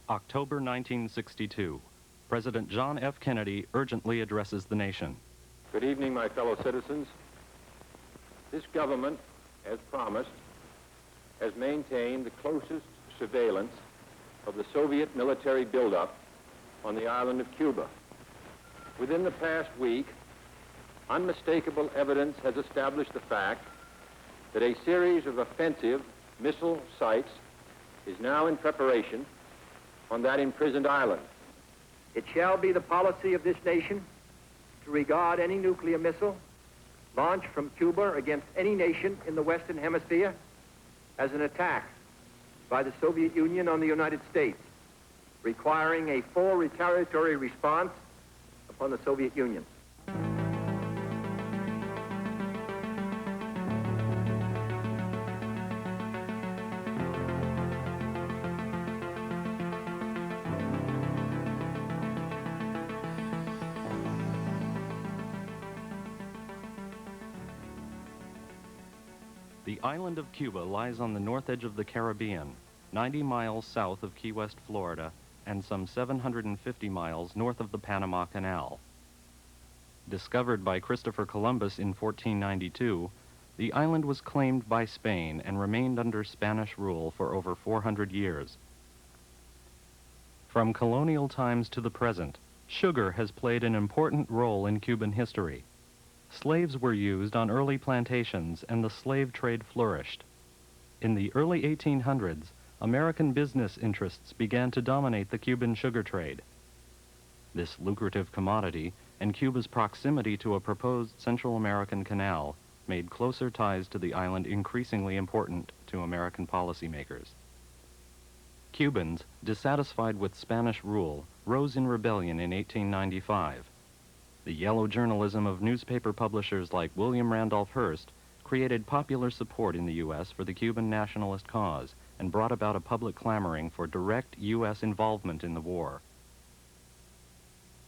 October 1962. President John F. Kennedy urgently addresses the nation. Good evening, my fellow citizens. This government, as promised, has maintained the closest surveillance of the Soviet military buildup on the island of Cuba. Within the past week, unmistakable evidence has established the fact that a series of offensive missile sites is now in preparation on that imprisoned island. It shall be the policy of this nation to regard any nuclear missile launched from Cuba against any nation in the Western Hemisphere as an attack by the Soviet Union on the United States, requiring a full retaliatory response upon the Soviet Union. The island of Cuba lies on the north edge of the Caribbean, 90 miles south of Key West, Florida, and some 750 miles north of the Panama Canal. Discovered by Christopher Columbus in 1492, the island was claimed by Spain and remained under Spanish rule for over 400 years. From colonial times to the present, sugar has played an important role in Cuban history. Slaves were used on early plantations and the slave trade flourished. In the early 1800s, American business interests began to dominate the Cuban sugar trade. This lucrative commodity and Cuba's proximity to a proposed Central American canal made closer ties to the island increasingly important to American policymakers. Cubans, dissatisfied with Spanish rule, rose in rebellion in 1895. The yellow journalism of newspaper publishers like William Randolph Hearst created popular support in the U.S. for the Cuban nationalist cause and brought about a public clamoring for direct U.S. involvement in the war.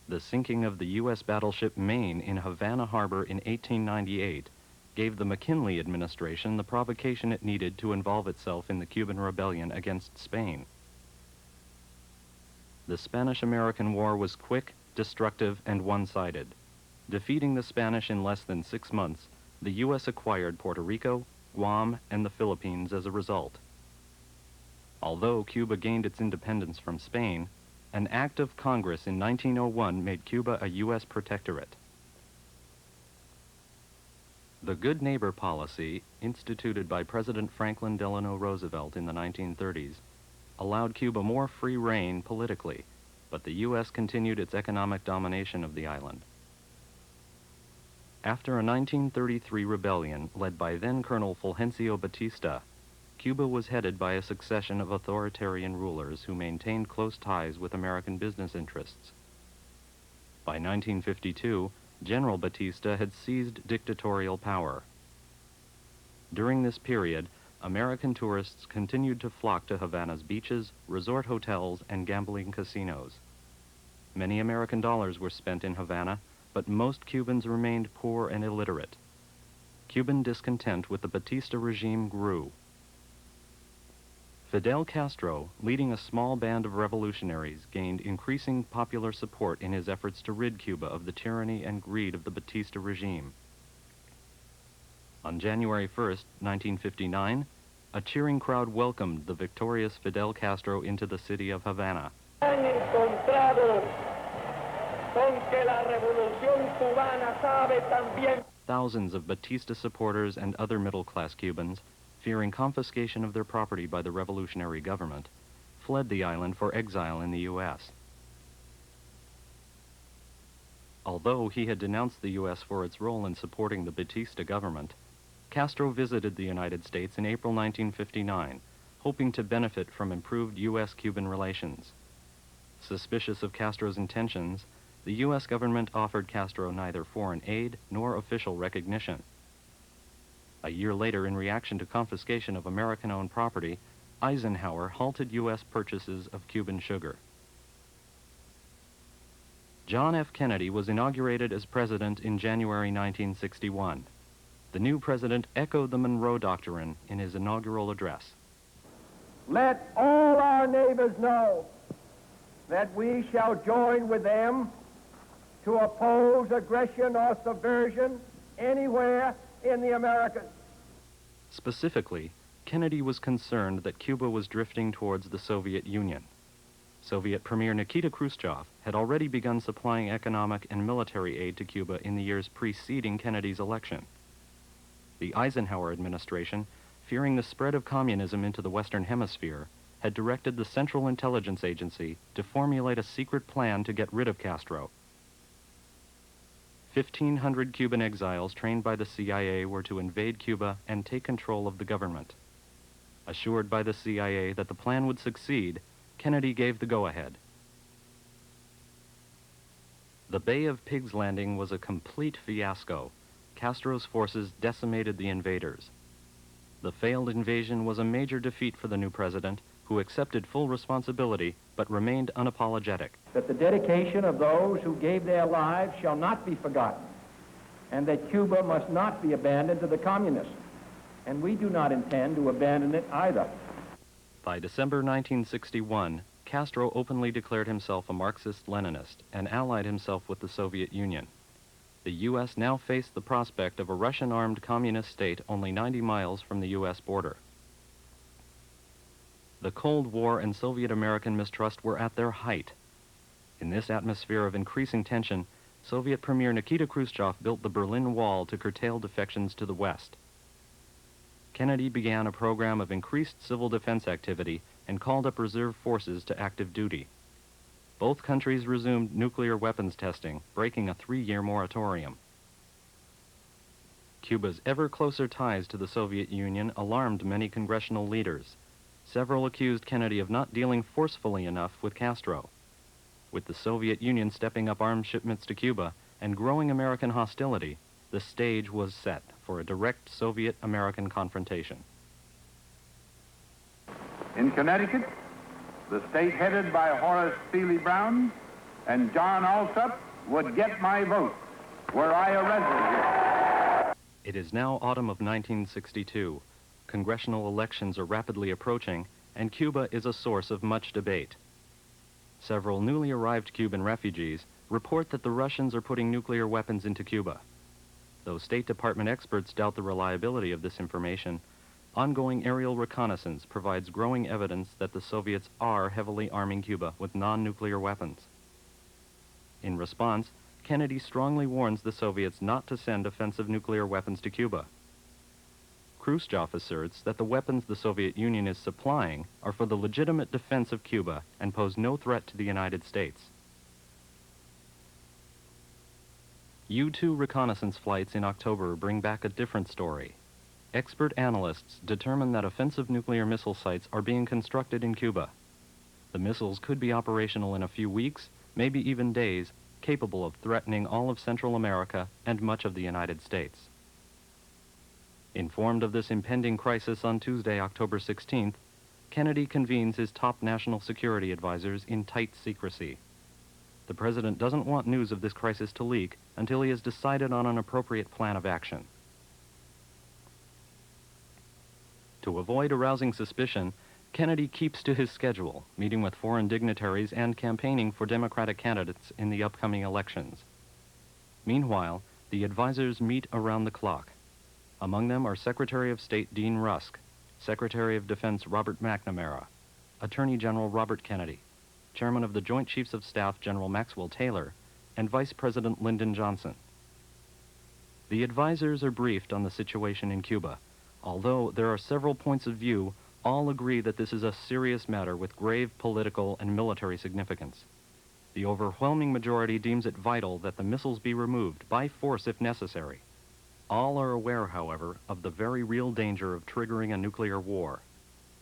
The sinking of the U.S. battleship Maine in Havana Harbor in 1898 gave the McKinley administration the provocation it needed to involve itself in the Cuban rebellion against Spain. The Spanish-American War was quick, destructive, and one-sided. Defeating the Spanish in less than 6 months, the U.S. acquired Puerto Rico, Guam, and the Philippines as a result. Although Cuba gained its independence from Spain, an act of Congress in 1901 made Cuba a U.S. protectorate. The Good Neighbor policy, instituted by President Franklin Delano Roosevelt in the 1930s, allowed Cuba more free rein politically, but the U.S. continued its economic domination of the island. After a 1933 rebellion led by then-Colonel Fulgencio Batista, Cuba was headed by a succession of authoritarian rulers who maintained close ties with American business interests. By 1952, General Batista had seized dictatorial power. During this period, American tourists continued to flock to Havana's beaches, resort hotels, and gambling casinos. Many American dollars were spent in Havana, but most Cubans remained poor and illiterate. Cuban discontent with the Batista regime grew. Fidel Castro, leading a small band of revolutionaries, gained increasing popular support in his efforts to rid Cuba of the tyranny and greed of the Batista regime. On January 1st, 1959, a cheering crowd welcomed the victorious Fidel Castro into the city of Havana. Thousands of Batista supporters and other middle-class Cubans, fearing confiscation of their property by the revolutionary government, fled the island for exile in the U.S. Although he had denounced the U.S. for its role in supporting the Batista government, Castro visited the United States in April 1959, hoping to benefit from improved U.S.-Cuban relations. Suspicious of Castro's intentions, the U.S. government offered Castro neither foreign aid nor official recognition. A year later, in reaction to confiscation of American-owned property, Eisenhower halted U.S. purchases of Cuban sugar. John F. Kennedy was inaugurated as president in January 1961. The new president echoed the Monroe Doctrine in his inaugural address. Let all our neighbors know that we shall join with them to oppose aggression or subversion anywhere in the Americas. Specifically, Kennedy was concerned that Cuba was drifting towards the Soviet Union. Soviet Premier Nikita Khrushchev had already begun supplying economic and military aid to Cuba in the years preceding Kennedy's election. The Eisenhower administration, fearing the spread of communism into the Western Hemisphere, had directed the Central Intelligence Agency to formulate a secret plan to get rid of Castro. 1,500 Cuban exiles trained by the CIA were to invade Cuba and take control of the government. Assured by the CIA that the plan would succeed, Kennedy gave the go-ahead. The Bay of Pigs landing was a complete fiasco. Castro's forces decimated the invaders. The failed invasion was a major defeat for the new president, who accepted full responsibility but remained unapologetic. That the dedication of those who gave their lives shall not be forgotten, and that Cuba must not be abandoned to the communists. And we do not intend to abandon it either. By December 1961, Castro openly declared himself a Marxist-Leninist and allied himself with the Soviet Union. The U.S. now faced the prospect of a Russian-armed communist state only 90 miles from the U.S. border. The Cold War and Soviet-American mistrust were at their height. In this atmosphere of increasing tension, Soviet Premier Nikita Khrushchev built the Berlin Wall to curtail defections to the West. Kennedy began a program of increased civil defense activity and called up reserve forces to active duty. Both countries resumed nuclear weapons testing, breaking a 3-year moratorium. Cuba's ever closer ties to the Soviet Union alarmed many congressional leaders. Several accused Kennedy of not dealing forcefully enough with Castro. With the Soviet Union stepping up arms shipments to Cuba and growing American hostility, the stage was set for a direct Soviet-American confrontation. In Connecticut, the state headed by Horace Seeley Brown and John Alsop would get my vote were I a resident. It is now autumn of 1962. Congressional elections are rapidly approaching, and Cuba is a source of much debate. Several newly arrived Cuban refugees report that the Russians are putting nuclear weapons into Cuba. Though State Department experts doubt the reliability of this information, ongoing aerial reconnaissance provides growing evidence that the Soviets are heavily arming Cuba with non-nuclear weapons. In response, Kennedy strongly warns the Soviets not to send offensive nuclear weapons to Cuba. Khrushchev asserts that the weapons the Soviet Union is supplying are for the legitimate defense of Cuba and pose no threat to the United States. U-2 reconnaissance flights in October bring back a different story. Expert analysts determine that offensive nuclear missile sites are being constructed in Cuba. The missiles could be operational in a few weeks, maybe even days, capable of threatening all of Central America and much of the United States. Informed of this impending crisis on Tuesday, October 16th, Kennedy convenes his top national security advisors in tight secrecy. The president doesn't want news of this crisis to leak until he has decided on an appropriate plan of action. To avoid arousing suspicion, Kennedy keeps to his schedule, meeting with foreign dignitaries and campaigning for Democratic candidates in the upcoming elections. Meanwhile, the advisors meet around the clock. Among them are Secretary of State Dean Rusk, Secretary of Defense Robert McNamara, Attorney General Robert Kennedy, Chairman of the Joint Chiefs of Staff General Maxwell Taylor, and Vice President Lyndon Johnson. The advisors are briefed on the situation in Cuba. Although there are several points of view, all agree that this is a serious matter with grave political and military significance. The overwhelming majority deems it vital that the missiles be removed by force if necessary. All are aware, however, of the very real danger of triggering a nuclear war.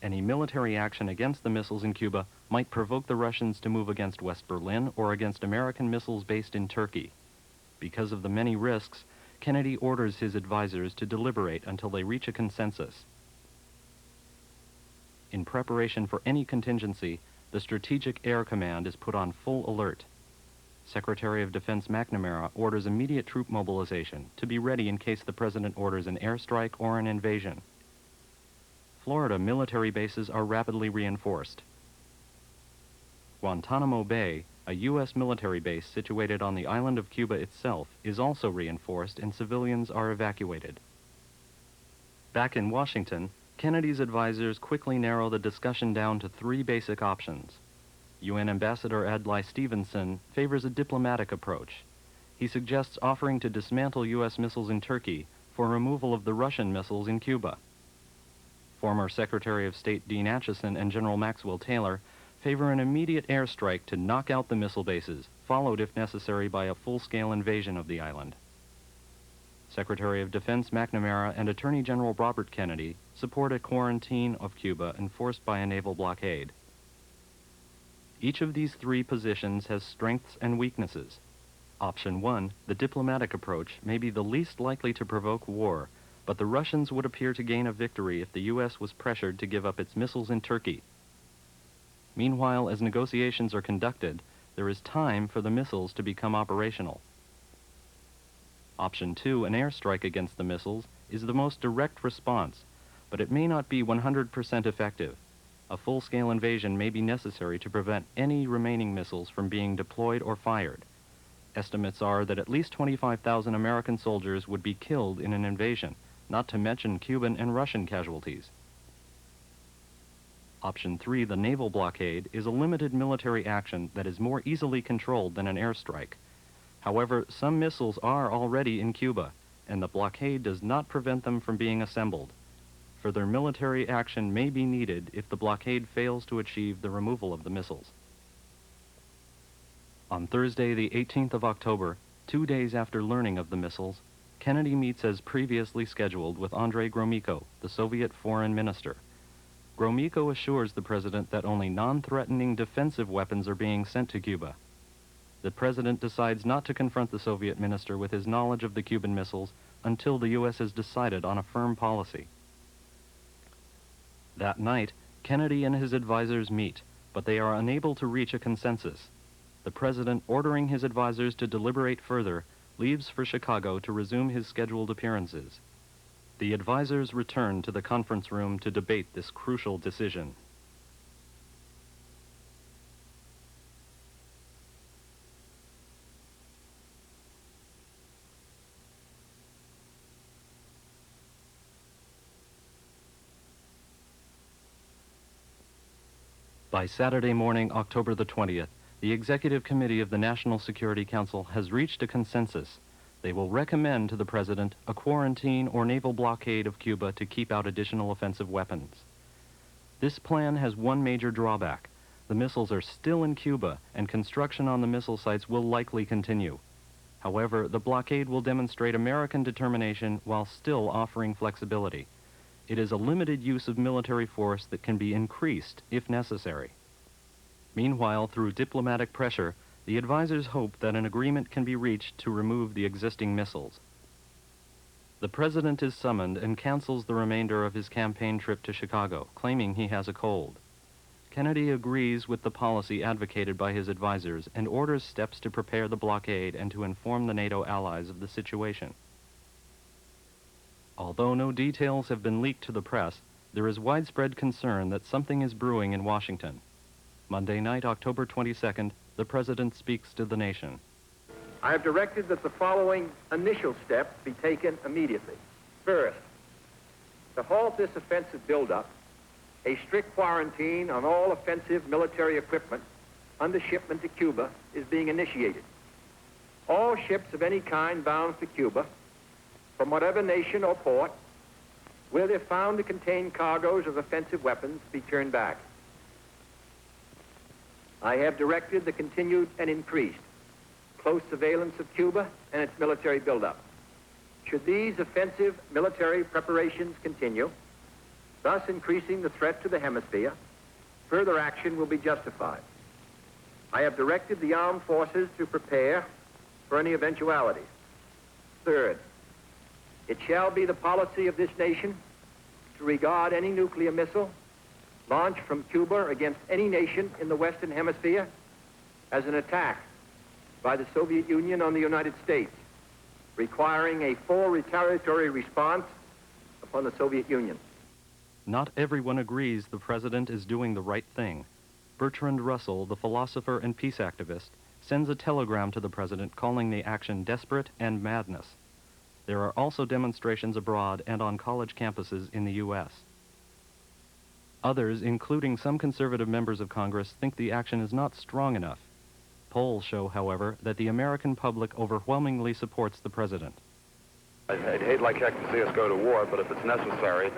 Any military action against the missiles in Cuba might provoke the Russians to move against West Berlin or against American missiles based in Turkey. Because of the many risks, Kennedy orders his advisors to deliberate until they reach a consensus. In preparation for any contingency, the Strategic Air Command is put on full alert. Secretary of Defense McNamara orders immediate troop mobilization to be ready in case the president orders an airstrike or an invasion. Florida military bases are rapidly reinforced. Guantanamo Bay, a U.S. military base situated on the island of Cuba itself, is also reinforced and civilians are evacuated. Back in Washington, Kennedy's advisors quickly narrow the discussion down to three basic options. UN Ambassador Adlai Stevenson favors a diplomatic approach. He suggests offering to dismantle U.S. missiles in Turkey for removal of the Russian missiles in Cuba. Former Secretary of State Dean Acheson and General Maxwell Taylor favor an immediate airstrike to knock out the missile bases, followed if necessary by a full-scale invasion of the island. Secretary of Defense McNamara and Attorney General Robert Kennedy support a quarantine of Cuba enforced by a naval blockade. Each of these three positions has strengths and weaknesses. Option 1, the diplomatic approach, may be the least likely to provoke war, but the Russians would appear to gain a victory if the U.S. was pressured to give up its missiles in Turkey. Meanwhile, as negotiations are conducted, there is time for the missiles to become operational. Option 2, an airstrike against the missiles, is the most direct response, but it may not be 100% effective. A full-scale invasion may be necessary to prevent any remaining missiles from being deployed or fired. Estimates are that at least 25,000 American soldiers would be killed in an invasion, not to mention Cuban and Russian casualties. Option 3, the naval blockade, is a limited military action that is more easily controlled than an airstrike. However, some missiles are already in Cuba, and the blockade does not prevent them from being assembled. Further military action may be needed if the blockade fails to achieve the removal of the missiles. On Thursday, the 18th of October, 2 days after learning of the missiles, Kennedy meets as previously scheduled with Andrei Gromyko, the Soviet foreign minister. Gromyko assures the president that only non-threatening defensive weapons are being sent to Cuba. The president decides not to confront the Soviet minister with his knowledge of the Cuban missiles until the U.S. has decided on a firm policy. That night, Kennedy and his advisors meet, but they are unable to reach a consensus. The president, ordering his advisors to deliberate further, leaves for Chicago to resume his scheduled appearances. The advisors return to the conference room to debate this crucial decision. By Saturday morning, October the 20th, the Executive Committee of the National Security Council has reached a consensus. They will recommend to the President a quarantine or naval blockade of Cuba to keep out additional offensive weapons. This plan has one major drawback. The missiles are still in Cuba, and construction on the missile sites will likely continue. However, the blockade will demonstrate American determination while still offering flexibility. It is a limited use of military force that can be increased if necessary. Meanwhile, through diplomatic pressure, the advisors hope that an agreement can be reached to remove the existing missiles. The president is summoned and cancels the remainder of his campaign trip to Chicago, claiming he has a cold. Kennedy agrees with the policy advocated by his advisors and orders steps to prepare the blockade and to inform the NATO allies of the situation. Although no details have been leaked to the press, there is widespread concern that something is brewing in Washington. Monday night, October 22nd, the President speaks to the nation. I have directed that the following initial steps be taken immediately. First, to halt this offensive buildup, a strict quarantine on all offensive military equipment under shipment to Cuba is being initiated. All ships of any kind bound for Cuba, from whatever nation or port, where they're found to contain cargoes of offensive weapons, be turned back. I have directed the continued and increased close surveillance of Cuba and its military buildup. Should these offensive military preparations continue, thus increasing the threat to the hemisphere, further action will be justified. I have directed the armed forces to prepare for any eventualities. Third, it shall be the policy of this nation to regard any nuclear missile launched from Cuba against any nation in the Western Hemisphere as an attack by the Soviet Union on the United States, requiring a full retaliatory response upon the Soviet Union. Not everyone agrees the President is doing the right thing. Bertrand Russell, the philosopher and peace activist, sends a telegram to the president calling the action desperate and madness. There are also demonstrations abroad and on college campuses in the U.S. Others, including some conservative members of Congress, think the action is not strong enough. Polls show, however, that the American public overwhelmingly supports the president. I'd hate like heck to see us go to war, but if it's necessary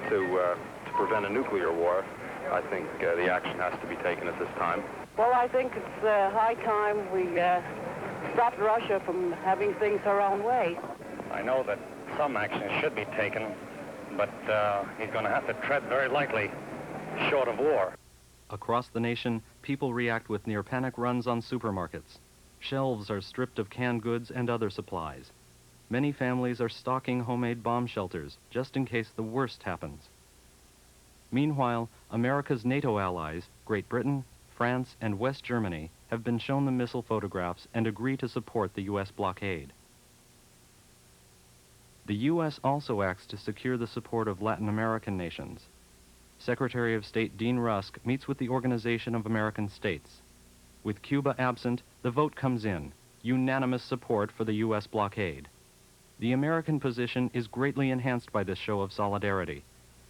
to prevent a nuclear war, I think the action has to be taken at this time. Well, I think it's high time we stop Russia from having things her own way. I know that some action should be taken, but he's going to have to tread very lightly, short of war. Across the nation, people react with near-panic runs on supermarkets. Shelves are stripped of canned goods and other supplies. Many families are stocking homemade bomb shelters, just in case the worst happens. Meanwhile, America's NATO allies, Great Britain, France, and West Germany, have been shown the missile photographs and agree to support the U.S. blockade. The U.S. also acts to secure the support of Latin American nations. Secretary of State Dean Rusk meets with the Organization of American States. With Cuba absent, the vote comes in, unanimous support for the U.S. blockade. The American position is greatly enhanced by this show of solidarity.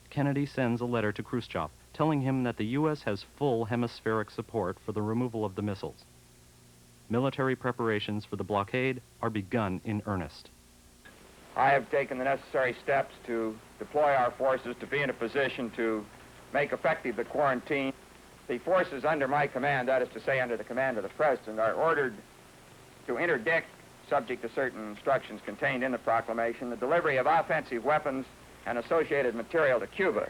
Kennedy sends a letter to Khrushchev telling him that the U.S. has full hemispheric support for the removal of the missiles. Military preparations for the blockade are begun in earnest. I have taken the necessary steps to deploy our forces to be in a position to make effective the quarantine. The forces under my command, that is to say under the command of the President, are ordered to interdict, subject to certain instructions contained in the proclamation, the delivery of offensive weapons and associated material to Cuba.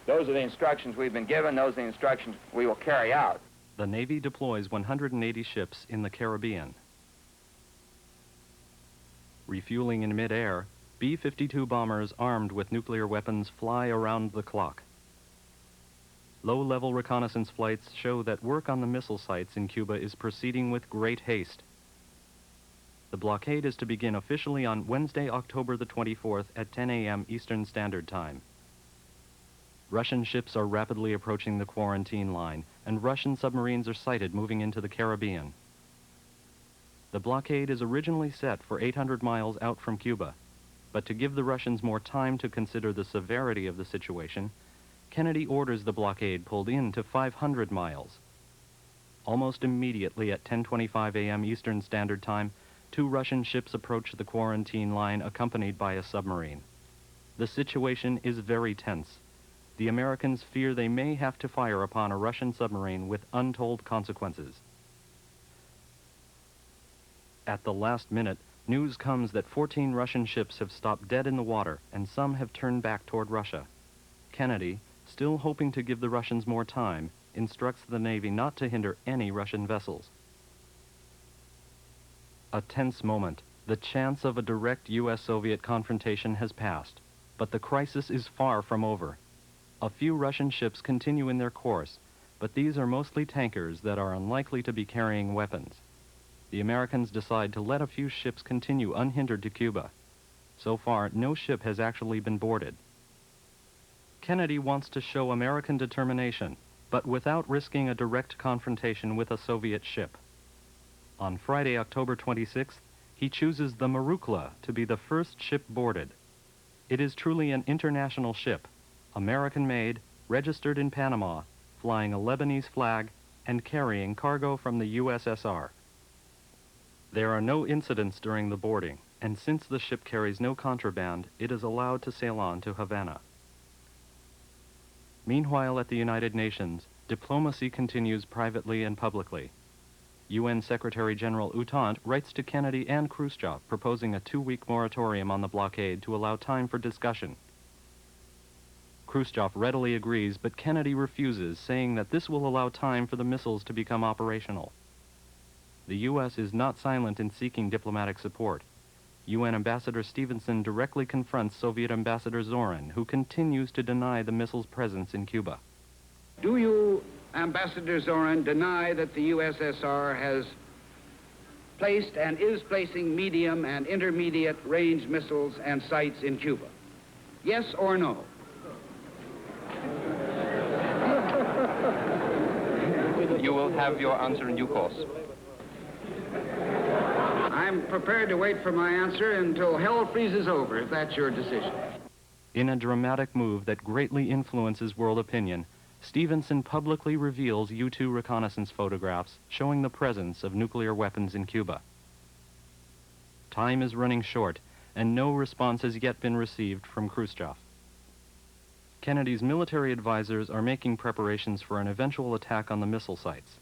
Those are the instructions we've been given. Those are the instructions we will carry out. The Navy deploys 180 ships in the Caribbean. Refueling in midair, B-52 bombers armed with nuclear weapons fly around the clock. Low-level reconnaissance flights show that work on the missile sites in Cuba is proceeding with great haste. The blockade is to begin officially on Wednesday, October the 24th at 10 a.m. Eastern Standard Time. Russian ships are rapidly approaching the quarantine line, and Russian submarines are sighted moving into the Caribbean. The blockade is originally set for 800 miles out from Cuba, but to give the Russians more time to consider the severity of the situation, Kennedy orders the blockade pulled in to 500 miles. Almost immediately at 10:25 a.m. Eastern Standard Time, 2 Russian ships approach the quarantine line accompanied by a submarine. The situation is very tense. The Americans fear they may have to fire upon a Russian submarine with untold consequences. At the last minute, news comes that 14 Russian ships have stopped dead in the water and some have turned back toward Russia. Kennedy, still hoping to give the Russians more time, instructs the Navy not to hinder any Russian vessels. A tense moment. The chance of a direct U.S.-Soviet confrontation has passed, but the crisis is far from over. A few Russian ships continue in their course, but these are mostly tankers that are unlikely to be carrying weapons. The Americans decide to let a few ships continue unhindered to Cuba. So far, no ship has actually been boarded. Kennedy wants to show American determination, but without risking a direct confrontation with a Soviet ship. On Friday, October 26th, he chooses the Marukla to be the first ship boarded. It is truly an international ship, American-made, registered in Panama, flying a Lebanese flag, and carrying cargo from the USSR. There are no incidents during the boarding, and since the ship carries no contraband, it is allowed to sail on to Havana. Meanwhile, at the United Nations, diplomacy continues privately and publicly. UN Secretary General Outant writes to Kennedy and Khrushchev proposing a 2-week moratorium on the blockade to allow time for discussion. Khrushchev readily agrees, but Kennedy refuses, saying that this will allow time for the missiles to become operational. The U.S. is not silent in seeking diplomatic support. UN Ambassador Stevenson directly confronts Soviet Ambassador Zorin, who continues to deny the missiles' presence in Cuba. Do you, Ambassador Zorin, deny that the USSR has placed and is placing medium and intermediate range missiles and sites in Cuba? Yes or no? You will have your answer in due course. I'm prepared to wait for my answer until hell freezes over, if that's your decision. In a dramatic move that greatly influences world opinion, Stevenson publicly reveals U-2 reconnaissance photographs showing the presence of nuclear weapons in Cuba. Time is running short, and no response has yet been received from Khrushchev. Kennedy's military advisors are making preparations for an eventual attack on the missile sites.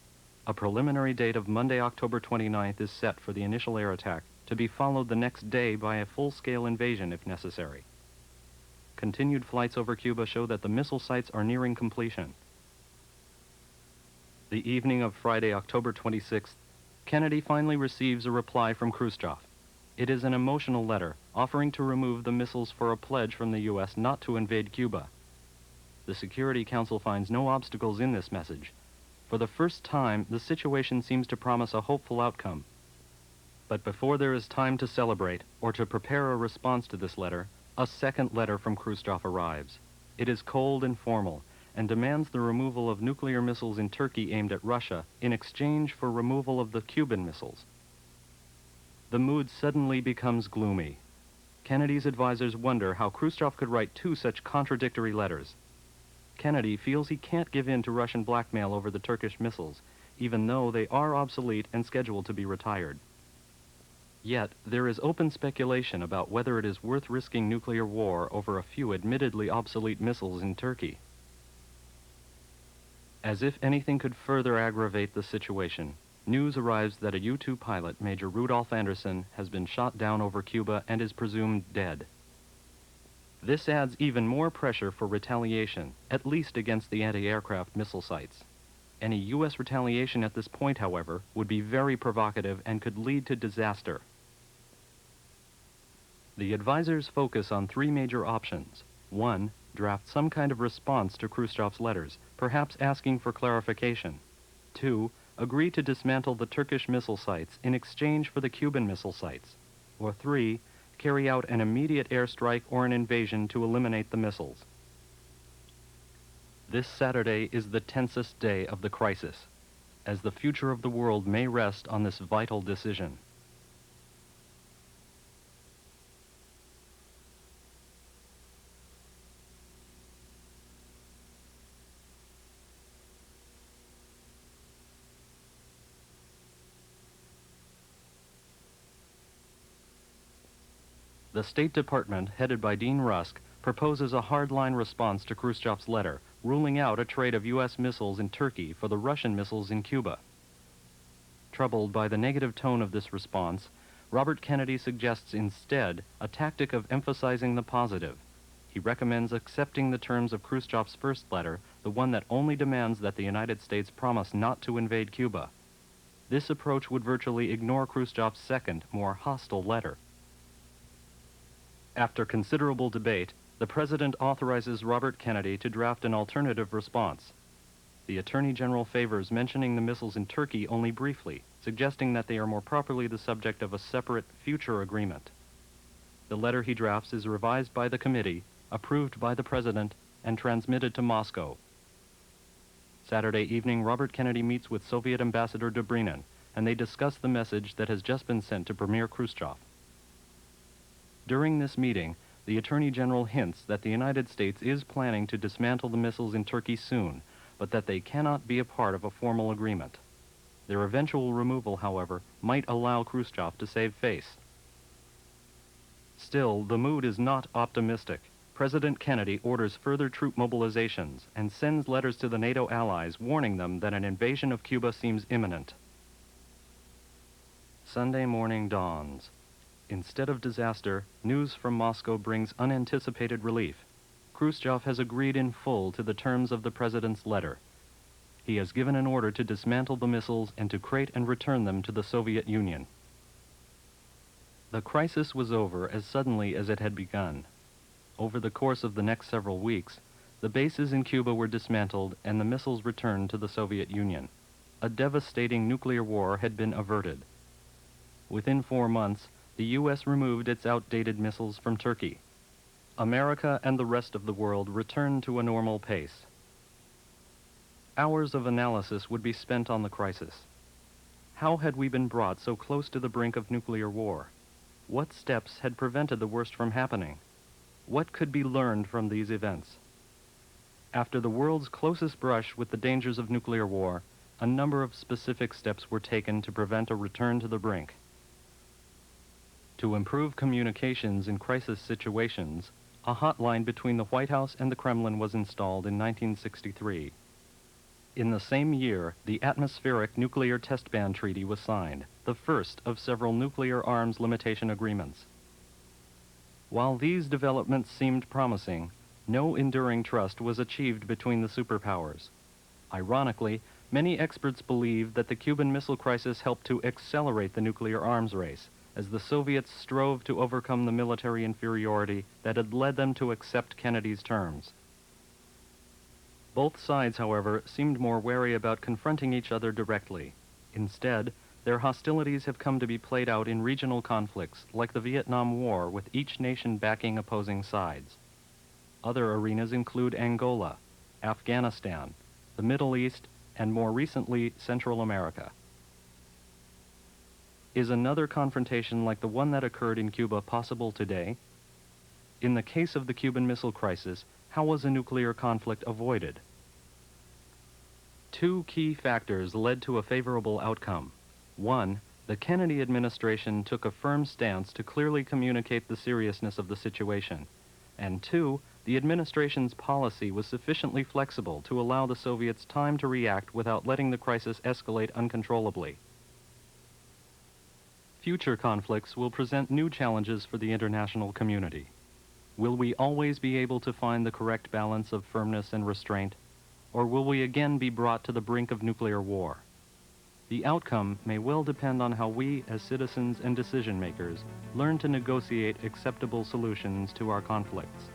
A preliminary date of Monday, October 29th is set for the initial air attack, to be followed the next day by a full-scale invasion if necessary. Continued flights over Cuba show that the missile sites are nearing completion. The evening of Friday, October 26th, Kennedy finally receives a reply from Khrushchev. It is an emotional letter offering to remove the missiles for a pledge from the U.S. not to invade Cuba. The Security Council finds no obstacles in this message. For the first time, the situation seems to promise a hopeful outcome. But before there is time to celebrate or to prepare a response to this letter, a second letter from Khrushchev arrives. It is cold and formal and demands the removal of nuclear missiles in Turkey aimed at Russia in exchange for removal of the Cuban missiles. The mood suddenly becomes gloomy. Kennedy's advisors wonder how Khrushchev could write two such contradictory letters. Kennedy feels he can't give in to Russian blackmail over the Turkish missiles, even though they are obsolete and scheduled to be retired. Yet, there is open speculation about whether it is worth risking nuclear war over a few admittedly obsolete missiles in Turkey. As if anything could further aggravate the situation, news arrives that a U-2 pilot, Major Rudolph Anderson, has been shot down over Cuba and is presumed dead. This adds even more pressure for retaliation, at least against the anti-aircraft missile sites. Any U.S. retaliation at this point, however, would be very provocative and could lead to disaster. The advisors focus on three major options. 1. Draft some kind of response to Khrushchev's letters, perhaps asking for clarification. 2. Agree to dismantle the Turkish missile sites in exchange for the Cuban missile sites. Or 3. Carry out an immediate airstrike or an invasion to eliminate the missiles. This Saturday is the tensest day of the crisis, as the future of the world may rest on this vital decision. The State Department, headed by Dean Rusk, proposes a hardline response to Khrushchev's letter, ruling out a trade of U.S. missiles in Turkey for the Russian missiles in Cuba. Troubled by the negative tone of this response, Robert Kennedy suggests instead a tactic of emphasizing the positive. He recommends accepting the terms of Khrushchev's first letter, the one that only demands that the United States promise not to invade Cuba. This approach would virtually ignore Khrushchev's second, more hostile letter. After considerable debate, the President authorizes Robert Kennedy to draft an alternative response. The Attorney General favors mentioning the missiles in Turkey only briefly, suggesting that they are more properly the subject of a separate future agreement. The letter he drafts is revised by the committee, approved by the President, and transmitted to Moscow. Saturday evening, Robert Kennedy meets with Soviet Ambassador Dobrynin, and they discuss the message that has just been sent to Premier Khrushchev. During this meeting, the Attorney General hints that the United States is planning to dismantle the missiles in Turkey soon, but that they cannot be a part of a formal agreement. Their eventual removal, however, might allow Khrushchev to save face. Still, the mood is not optimistic. President Kennedy orders further troop mobilizations and sends letters to the NATO allies warning them that an invasion of Cuba seems imminent. Sunday morning dawns. Instead of disaster, news from Moscow brings unanticipated relief. Khrushchev has agreed in full to the terms of the President's letter. He has given an order to dismantle the missiles and to crate and return them to the Soviet Union. The crisis was over as suddenly as it had begun. Over the course of the next several weeks, the bases in Cuba were dismantled and the missiles returned to the Soviet Union. A devastating nuclear war had been averted. Within 4 months, the U.S. removed its outdated missiles from Turkey. America and the rest of the world returned to a normal pace. Hours of analysis would be spent on the crisis. How had we been brought so close to the brink of nuclear war? What steps had prevented the worst from happening? What could be learned from these events? After the world's closest brush with the dangers of nuclear war, a number of specific steps were taken to prevent a return to the brink. To improve communications in crisis situations, a hotline between the White House and the Kremlin was installed in 1963. In the same year, the Atmospheric Nuclear Test Ban Treaty was signed, the first of several nuclear arms limitation agreements. While these developments seemed promising, no enduring trust was achieved between the superpowers. Ironically, many experts believe that the Cuban Missile Crisis helped to accelerate the nuclear arms race, as the Soviets strove to overcome the military inferiority that had led them to accept Kennedy's terms. Both sides, however, seemed more wary about confronting each other directly. Instead, their hostilities have come to be played out in regional conflicts, like the Vietnam War, with each nation backing opposing sides. Other arenas include Angola, Afghanistan, the Middle East, and more recently, Central America. Is another confrontation like the one that occurred in Cuba possible today? In the case of the Cuban Missile Crisis, how was a nuclear conflict avoided? Two key factors led to a favorable outcome. One, the Kennedy administration took a firm stance to clearly communicate the seriousness of the situation. And two, the administration's policy was sufficiently flexible to allow the Soviets time to react without letting the crisis escalate uncontrollably. Future conflicts will present new challenges for the international community. Will we always be able to find the correct balance of firmness and restraint, or will we again be brought to the brink of nuclear war? The outcome may well depend on how we, as citizens and decision makers, learn to negotiate acceptable solutions to our conflicts.